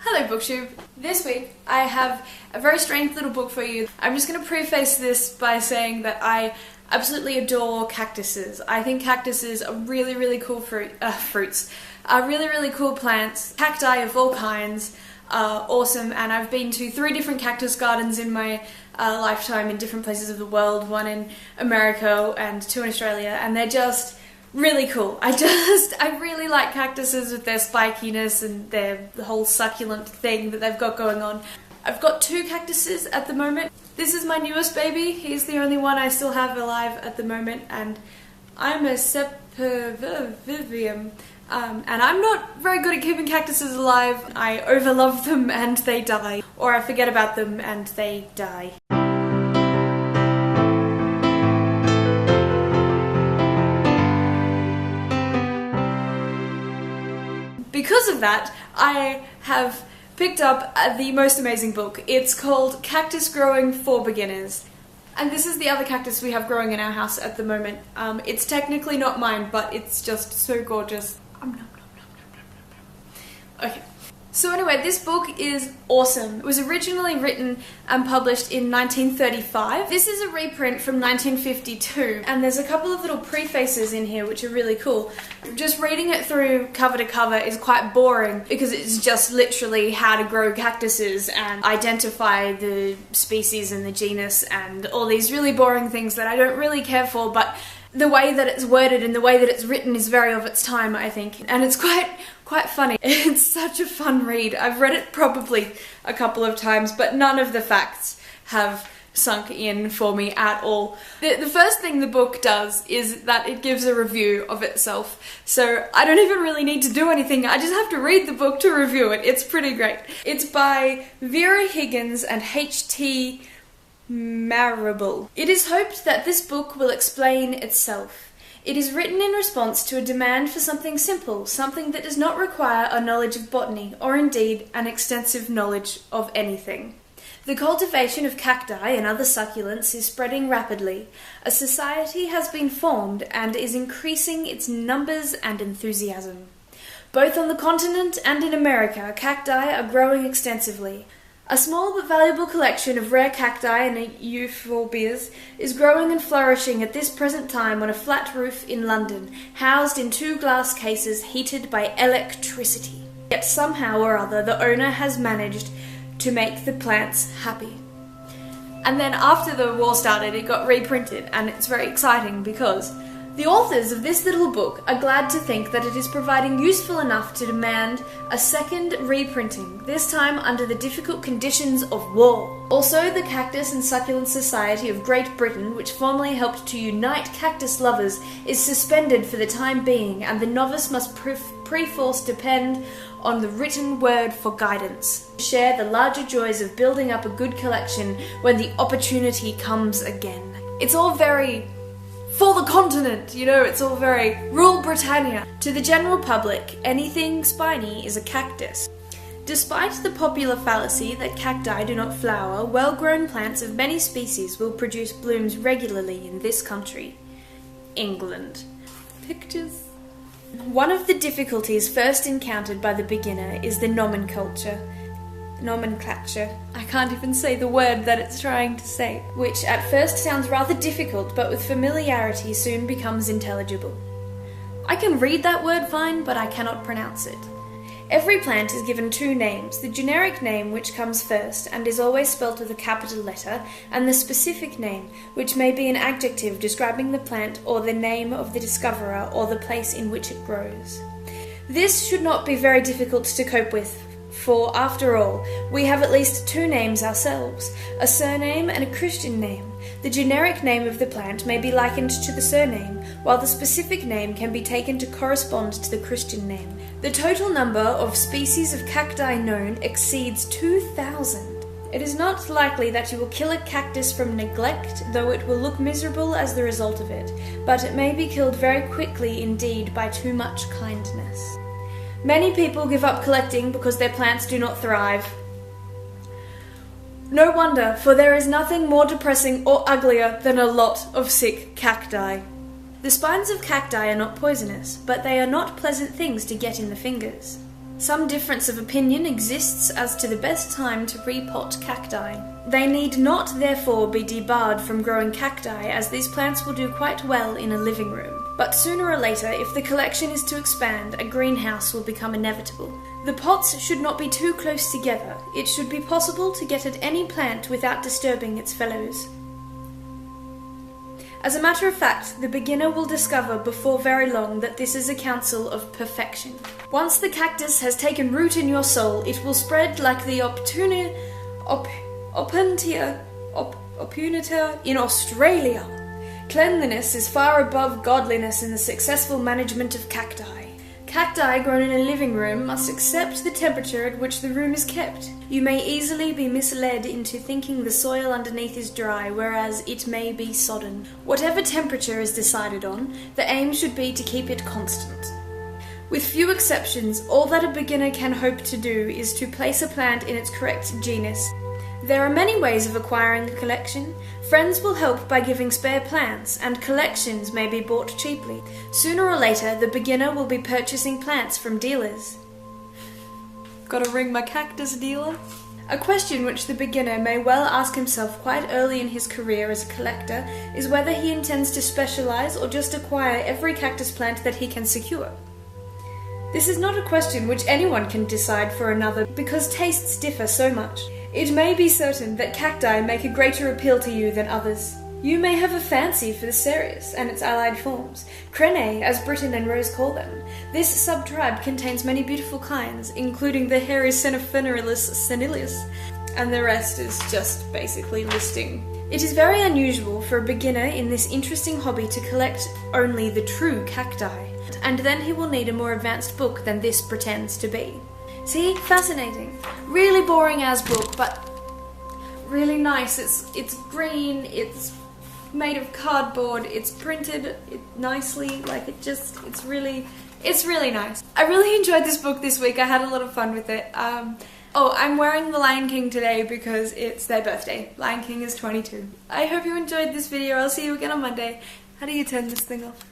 Hello Booktube! This week I have a very strange little book for you. I'm just going to preface this by saying that I absolutely adore cactuses. I think cactuses are really cool fruits. Really cool plants. Cacti of all kinds are awesome, and I've been to 3 different cactus gardens in my lifetime in different places of the world, 1 in America and 2 in Australia, and they're just really cool. I really like cactuses with their spikiness and the whole succulent thing that they've got going on. I've got 2 cactuses at the moment. This is my newest baby. He's the only one I still have alive at the moment, and I'm a Sepervivium. And I'm not very good at keeping cactuses alive. I overlove them and they die, or I forget about them and they die. Because of that, I have picked up the most amazing book. It's called Cactus Growing for Beginners. And this is the other cactus we have growing in our house at the moment. It's technically not mine, but it's just so gorgeous. Okay. So anyway, this book is awesome. It was originally written and published in 1935. This is a reprint from 1952, and there's a couple of little prefaces in here which are really cool. Just reading it through cover to cover is quite boring because it's just literally how to grow cactuses and identify the species and the genus and all these really boring things that I don't really care for, but the way that it's worded and the way that it's written is very of its time, I think, and it's quite funny. It's such a fun read. I've read it probably a couple of times, but none of the facts have sunk in for me at all. The first thing the book does is that it gives a review of itself, so I don't even really need to do anything. I just have to read the book to review it. It's pretty great. It's by Vera Higgins and H.T. Marable. It is hoped that this book will explain itself. It is written in response to a demand for something simple, something that does not require a knowledge of botany, or indeed an extensive knowledge of anything. The cultivation of cacti and other succulents is spreading rapidly. A society has been formed and is increasing its numbers and enthusiasm. Both on the continent and in America, cacti are growing extensively. A small but valuable collection of rare cacti and euphorbias is growing and flourishing at this present time on a flat roof in London, housed in 2 glass cases heated by electricity. Yet somehow or other the owner has managed to make the plants happy. And then after the war started, it got reprinted, and it's very exciting because the authors of this little book are glad to think that it is proving useful enough to demand a second reprinting, this time under the difficult conditions of war. Also, the Cactus and Succulent Society of Great Britain, which formerly helped to unite cactus lovers, is suspended for the time being, and the novice must perforce depend on the written word for guidance. Share the larger joys of building up a good collection when the opportunity comes again. It's all very for the continent, you know, it's all very rule Britannia. To the general public, anything spiny is a cactus. Despite the popular fallacy that cacti do not flower, well-grown plants of many species will produce blooms regularly in this country, England. Pictures. One of the difficulties first encountered by the beginner is the nomenclature. I can't even say the word that it's trying to say, which at first sounds rather difficult, but with familiarity soon becomes intelligible. I can read that word fine, but I cannot pronounce it. Every plant is given 2 names, the generic name which comes first and is always spelt with a capital letter, and the specific name, which may be an adjective describing the plant or the name of the discoverer or the place in which it grows. This should not be very difficult to cope with, for, after all, we have at least 2 names ourselves, a surname and a Christian name. The generic name of the plant may be likened to the surname, while the specific name can be taken to correspond to the Christian name. The total number of species of cacti known exceeds 2,000. It is not likely that you will kill a cactus from neglect, though it will look miserable as the result of it, but it may be killed very quickly indeed by too much kindness. Many people give up collecting because their plants do not thrive. No wonder, for there is nothing more depressing or uglier than a lot of sick cacti. The spines of cacti are not poisonous, but they are not pleasant things to get in the fingers. Some difference of opinion exists as to the best time to repot cacti. They need not therefore be debarred from growing cacti, as these plants will do quite well in a living room. But sooner or later, if the collection is to expand, a greenhouse will become inevitable. The pots should not be too close together. It should be possible to get at any plant without disturbing its fellows. As a matter of fact, the beginner will discover before very long that this is a counsel of perfection. Once the cactus has taken root in your soul, it will spread like the opuntia in Australia. Cleanliness is far above godliness in the successful management of cacti. Cacti grown in a living room must accept the temperature at which the room is kept. You may easily be misled into thinking the soil underneath is dry, whereas it may be sodden. Whatever temperature is decided on, the aim should be to keep it constant. With few exceptions, all that a beginner can hope to do is to place a plant in its correct genus. There are many ways of acquiring a collection. Friends will help by giving spare plants, and collections may be bought cheaply. Sooner or later, the beginner will be purchasing plants from dealers. Gotta ring my cactus dealer? A question which the beginner may well ask himself quite early in his career as a collector is whether he intends to specialize or just acquire every cactus plant that he can secure. This is not a question which anyone can decide for another because tastes differ so much. It may be certain that cacti make a greater appeal to you than others. You may have a fancy for the cereus and its allied forms, Crennae, as Britton and Rose call them. This subtribe contains many beautiful kinds, including the hairy Cenophenolus senilius, and the rest is just basically listing. It is very unusual for a beginner in this interesting hobby to collect only the true cacti, and then he will need a more advanced book than this pretends to be. See? Fascinating. Really boring as book, but really nice. It's green, it's made of cardboard, it's printed nicely, like it's really nice. I really enjoyed this book this week. I had a lot of fun with it. I'm wearing the Lion King today because it's their birthday. Lion King is 22. I hope you enjoyed this video. I'll see you again on Monday. How do you turn this thing off?